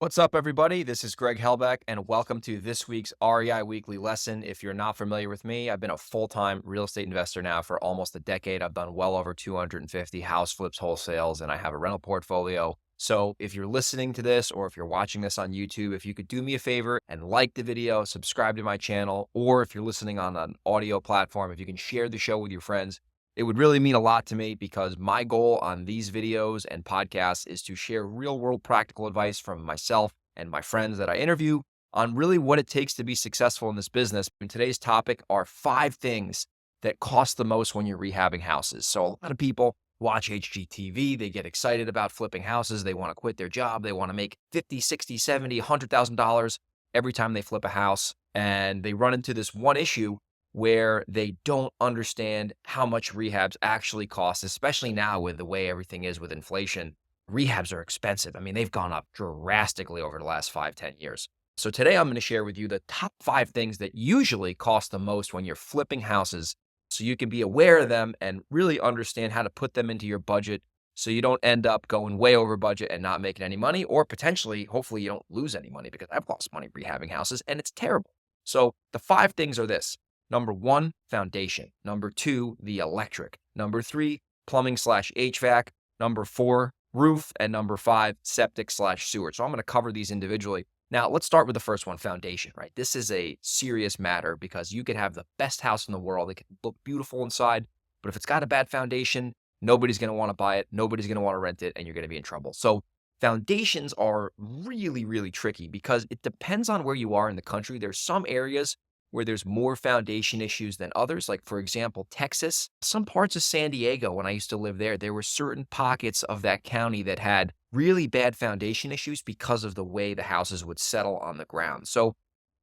What's up, everybody? This is Greg Helbeck, and welcome to this week's REI Weekly Lesson. If you're not familiar with me, I've been a full-time real estate investor now for almost a decade. I've done well over 250 house flips wholesales, and I have a rental portfolio. So if you're listening to this or if you're watching this on YouTube, if you could do me a favor and like the video, subscribe to my channel, or if you're listening on an audio platform, if you can share the show with your friends, it would really mean a lot to me because my goal on these videos and podcasts is to share real world practical advice from myself and my friends that I interview on really what it takes to be successful in this business. And today's topic are 5 things that cost the most when you're rehabbing houses. So a lot of people watch HGTV, they get excited about flipping houses, they want to quit their job, they want to make 50, 60, 70, $100,000 every time they flip a house. And they run into this one issue where they don't understand how much rehabs actually cost, especially now with the way everything is with inflation. Rehabs are expensive. I mean, they've gone up drastically over the last 5, 10 years. So today I'm going to share with you the top 5 things that usually cost the most when you're flipping houses so you can be aware of them and really understand how to put them into your budget so you don't end up going way over budget and not making any money, or potentially, hopefully you don't lose any money, because I've lost money rehabbing houses and it's terrible. So the 5 things are this. Number 1, foundation. Number 2, the electric. Number 3, plumbing/HVAC. Number 4, roof. And number 5, septic/sewer. So I'm going to cover these individually. Now, let's start with the first one, foundation, right? This is a serious matter because you could have the best house in the world. It could look beautiful inside, but if it's got a bad foundation, nobody's going to want to buy it. Nobody's going to want to rent it, and you're going to be in trouble. So foundations are really, really tricky because it depends on where you are in the country. There's some areas where there's more foundation issues than others. Like, for example, Texas, some parts of San Diego, when I used to live there were certain pockets of that county that had really bad foundation issues because of the way the houses would settle on the ground. So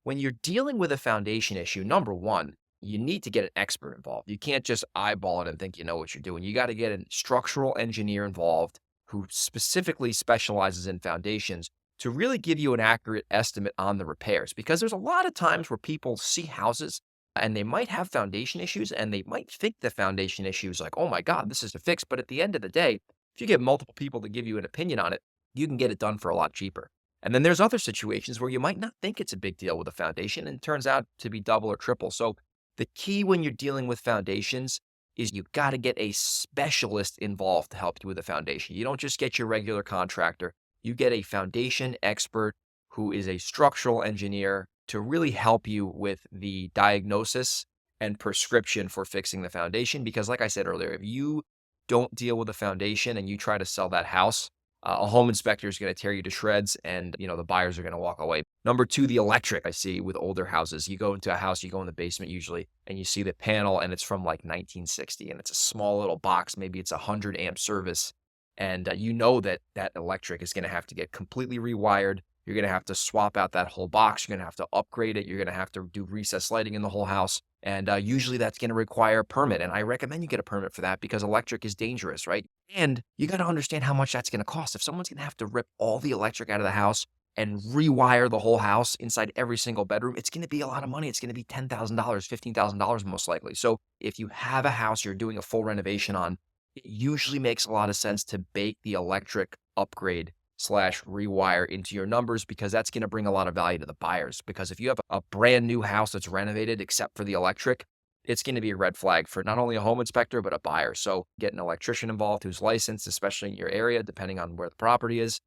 when you're dealing with a foundation issue, number one, you need to get an expert involved. You can't just eyeball it and think you know what you're doing. You got to get a structural engineer involved who specifically specializes in foundations to really give you an accurate estimate on the repairs. Because there's a lot of times where people see houses and they might have foundation issues and they might think the foundation issue is like, oh my God, this is to fix. But at the end of the day, if you get multiple people to give you an opinion on it, you can get it done for a lot cheaper. And then there's other situations where you might not think it's a big deal with a foundation and it turns out to be double or triple. So the key when you're dealing with foundations is you got to get a specialist involved to help you with the foundation. You don't just get your regular contractor. You get a foundation expert who is a structural engineer to really help you with the diagnosis and prescription for fixing the foundation. Because like I said earlier, if you don't deal with the foundation and you try to sell that house, a home inspector is going to tear you to shreds and, the buyers are going to walk away. Number 2, the electric I see with older houses. You go into a house, you go in the basement usually, and you see the panel and it's from like 1960 and it's a small little box. Maybe it's a 100 amp service. And you know that electric is going to have to get completely rewired. You're going to have to swap out that whole box. You're going to have to upgrade it. You're going to have to do recessed lighting in the whole house. And usually that's going to require a permit. And I recommend you get a permit for that because electric is dangerous, right? And you got to understand how much that's going to cost. If someone's going to have to rip all the electric out of the house and rewire the whole house inside every single bedroom, it's going to be a lot of money. It's going to be $10,000, $15,000 most likely. So if you have a house you're doing a full renovation on, it usually makes a lot of sense to bake the electric upgrade/rewire into your numbers because that's going to bring a lot of value to the buyers. Because if you have a brand new house that's renovated except for the electric, it's going to be a red flag for not only a home inspector, but a buyer. So get an electrician involved who's licensed, especially in your area, depending on where the property is.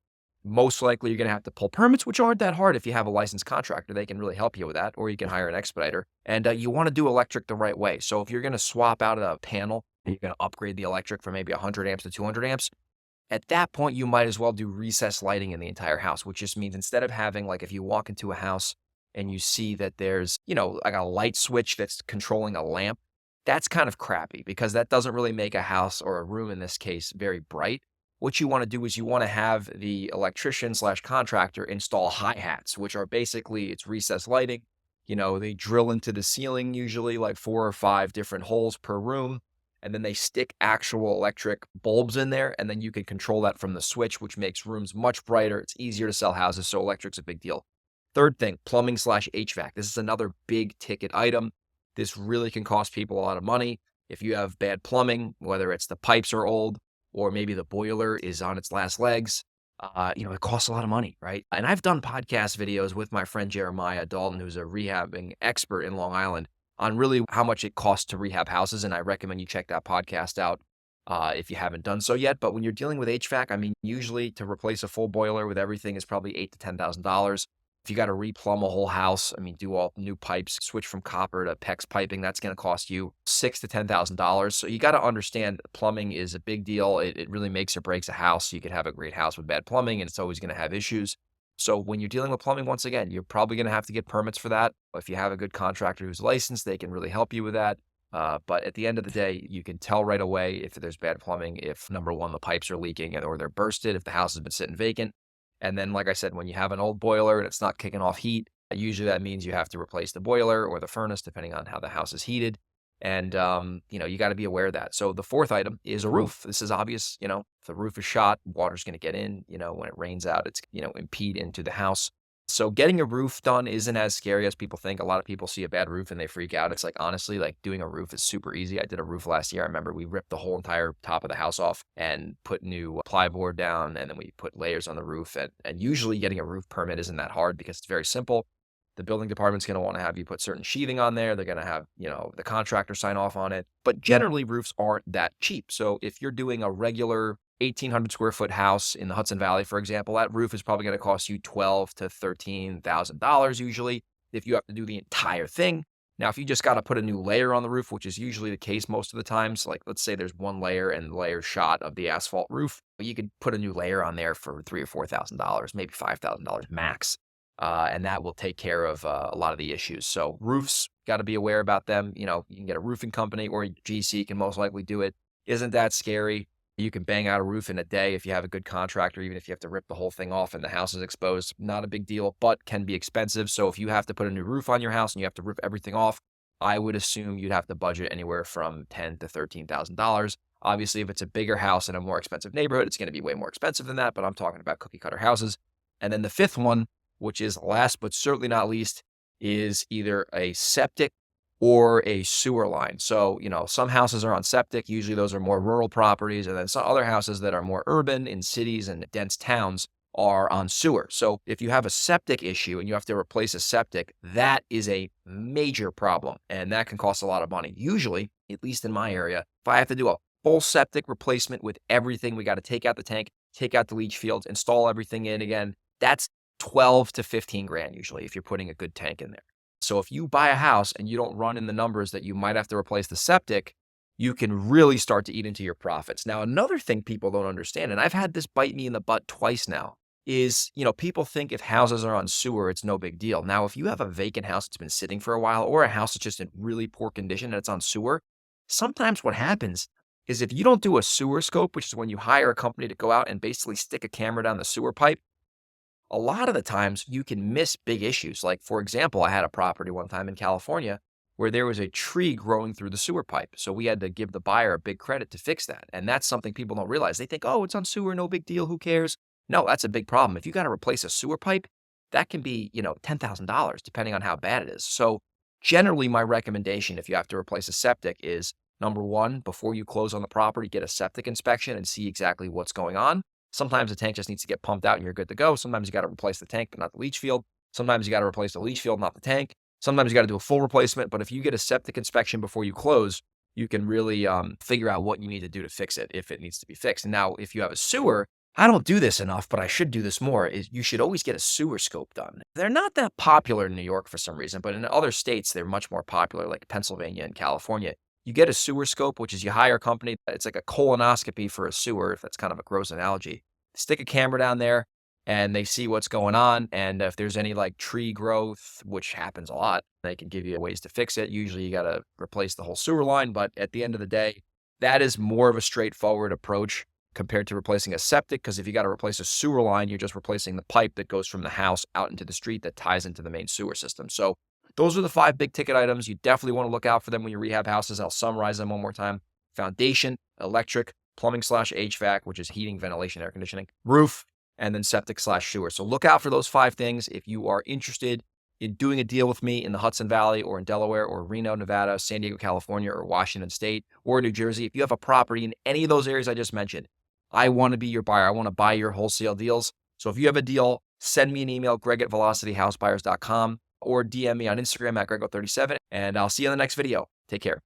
Most likely you're going to have to pull permits, which aren't that hard if you have a licensed contractor. They can really help you with that, or you can hire an expediter. And you want to do electric the right way. So if you're going to swap out a panel, you're going to upgrade the electric from maybe 100 amps to 200 amps. At that point, you might as well do recessed lighting in the entire house, which just means instead of having, like, if you walk into a house and you see that there's, like a light switch that's controlling a lamp, that's kind of crappy because that doesn't really make a house, or a room in this case, very bright. What you want to do is you want to have the electrician/contractor install hi-hats, which are basically, it's recessed lighting. They drill into the ceiling, usually like 4 or 5 different holes per room. And then they stick actual electric bulbs in there, and then you can control that from the switch, which makes rooms much brighter. It's easier to sell houses, so electric's a big deal. Third thing, plumbing/HVAC. This is another big ticket item. This really can cost people a lot of money. If you have bad plumbing, whether it's the pipes are old or maybe the boiler is on its last legs, it costs a lot of money, right? And I've done podcast videos with my friend Jeremiah Dalton, who's a rehabbing expert in Long Island, on really how much it costs to rehab houses. And I recommend you check that podcast out if you haven't done so yet. But when you're dealing with HVAC, I mean, usually to replace a full boiler with everything is probably $8,000 to $10,000. If you got to replumb a whole house, I mean, do all new pipes, switch from copper to PEX piping, that's going to cost you $6,000 to $10,000. So you got to understand plumbing is a big deal. It really makes or breaks a house. You could have a great house with bad plumbing, and it's always going to have issues. So when you're dealing with plumbing, once again, you're probably going to have to get permits for that. If you have a good contractor who's licensed, they can really help you with that. But at the end of the day, you can tell right away if there's bad plumbing, if number one, the pipes are leaking or they're bursted, if the house has been sitting vacant. And then, like I said, when you have an old boiler and it's not kicking off heat, usually that means you have to replace the boiler or the furnace, depending on how the house is heated. And, you got to be aware of that. So the fourth item is a roof. This is obvious. If the roof is shot, water's going to get in. When it rains out, it's, impede into the house. So getting a roof done isn't as scary as people think. A lot of people see a bad roof and they freak out. It's like, honestly, like doing a roof is super easy. I did a roof last year. I remember we ripped the whole entire top of the house off and put new plyboard down, and then we put layers on the roof. And usually getting a roof permit isn't that hard because it's very simple. The building department's going to want to have you put certain sheathing on there. They're going to have, the contractor sign off on it. But generally, roofs aren't that cheap. So if you're doing a regular 1,800 square foot house in the Hudson Valley, for example, that roof is probably going to cost you $12,000 to $13,000 usually if you have to do the entire thing. Now, if you just got to put a new layer on the roof, which is usually the case most of the times, like let's say there's one layer and the layer shot of the asphalt roof, you could put a new layer on there for $3,000 or $4,000, maybe $5,000 max. And that will take care of a lot of the issues. So roofs, got to be aware about them. You can get a roofing company or GC can most likely do it. Isn't that scary? You can bang out a roof in a day if you have a good contractor, even if you have to rip the whole thing off and the house is exposed. Not a big deal, but can be expensive. So if you have to put a new roof on your house and you have to rip everything off, I would assume you'd have to budget anywhere from $10,000 to $13,000. Obviously, if it's a bigger house in a more expensive neighborhood, it's going to be way more expensive than that, but I'm talking about cookie cutter houses. And then the fifth one, which is last but certainly not least, is either a septic or a sewer line. So, some houses are on septic. Usually those are more rural properties. And then some other houses that are more urban in cities and dense towns are on sewer. So if you have a septic issue and you have to replace a septic, that is a major problem. And that can cost a lot of money. Usually, at least in my area, if I have to do a full septic replacement with everything, we got to take out the tank, take out the leach fields, install everything in again. That's 12 to 15 grand usually if you're putting a good tank in there. So if you buy a house and you don't run in the numbers that you might have to replace the septic, you can really start to eat into your profits. Now, another thing people don't understand, and I've had this bite me in the butt twice now, is, people think if houses are on sewer, it's no big deal. Now, if you have a vacant house that's been sitting for a while or a house that's just in really poor condition and it's on sewer, sometimes what happens is if you don't do a sewer scope, which is when you hire a company to go out and basically stick a camera down the sewer pipe, a lot of the times you can miss big issues. Like, for example, I had a property one time in California where there was a tree growing through the sewer pipe. So we had to give the buyer a big credit to fix that. And that's something people don't realize. They think, oh, it's on sewer, no big deal, who cares? No, that's a big problem. If you got to replace a sewer pipe, that can be, $10,000 depending on how bad it is. So generally my recommendation if you have to replace a septic is, number one, before you close on the property, get a septic inspection and see exactly what's going on. Sometimes the tank just needs to get pumped out and you're good to go. Sometimes you got to replace the tank, but not the leach field. Sometimes you got to replace the leach field, not the tank. Sometimes you got to do a full replacement. But if you get a septic inspection before you close, you can really figure out what you need to do to fix it if it needs to be fixed. And now, if you have a sewer, I don't do this enough, but I should do this more, is you should always get a sewer scope done. They're not that popular in New York for some reason, but in other states, they're much more popular, like Pennsylvania and California. You get a sewer scope, which is you hire a company. It's like a colonoscopy for a sewer, if that's kind of a gross analogy. Stick a camera down there and they see what's going on. And if there's any like tree growth, which happens a lot, they can give you ways to fix it. Usually you got to replace the whole sewer line. But at the end of the day, that is more of a straightforward approach compared to replacing a septic. Because if you got to replace a sewer line, you're just replacing the pipe that goes from the house out into the street that ties into the main sewer system. So those are the 5 big ticket items. You definitely want to look out for them when you rehab houses. I'll summarize them one more time. Foundation, electric, plumbing/HVAC, which is heating, ventilation, air conditioning, roof, and then septic/sewer. So look out for those 5 things. If you are interested in doing a deal with me in the Hudson Valley or in Delaware or Reno, Nevada, San Diego, California, or Washington State or New Jersey, if you have a property in any of those areas I just mentioned, I want to be your buyer. I want to buy your wholesale deals. So if you have a deal, send me an email, greg@velocityhousebuyers.com, or DM me on Instagram at grego37, and I'll see you in the next video. Take care.